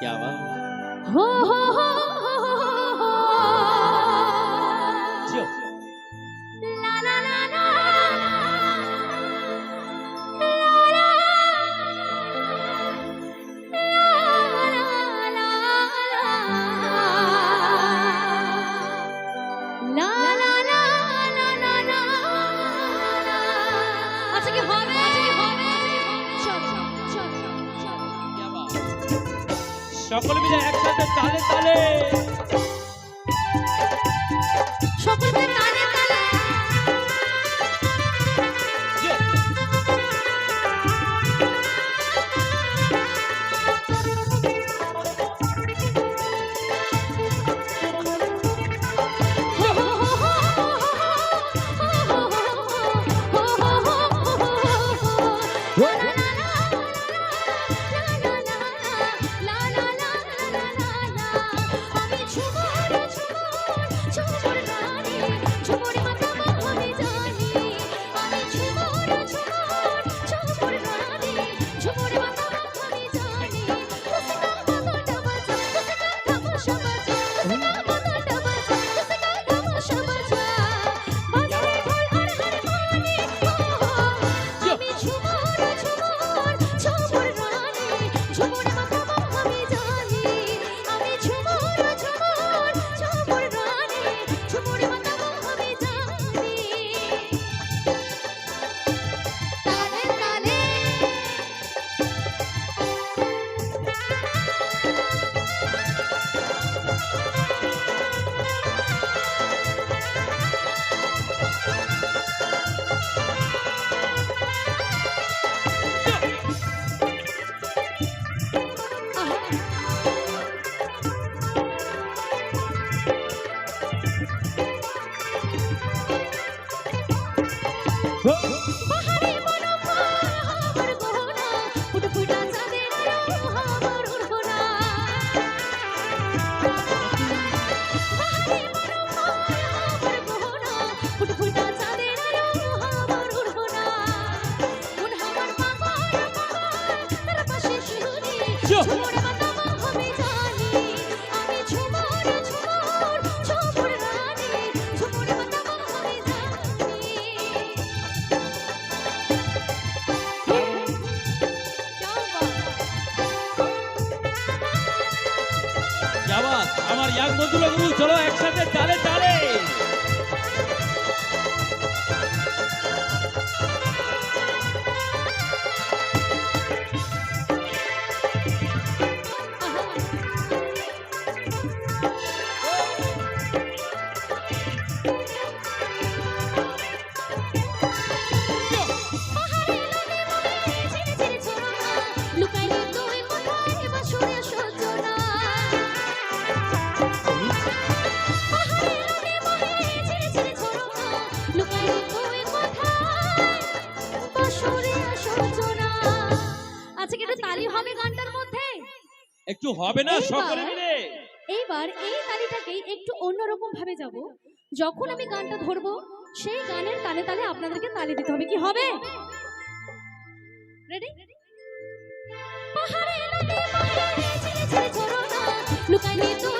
क्या बात हो जो ला ला ला ला সকল মিলে একসাথে তালে তালে সকল মিলে তালে তালে আমার ইয়াং বন্ধুরা গুরু চলো একসাথে তালে তালে একটু হবে না সকলে মিলে এইবার এই তালিটাকে একটু অন্যরকম ভাবে যাব যখন আমি গানটা ধরবো সেই গানের তালে তালে আপনাদেরকে তালি দিতে হবে কি হবে রেডি পাহাড়ে নদী পাহাড়ে ঝিরে ঝিরে ঝরনা লুকাইনি তো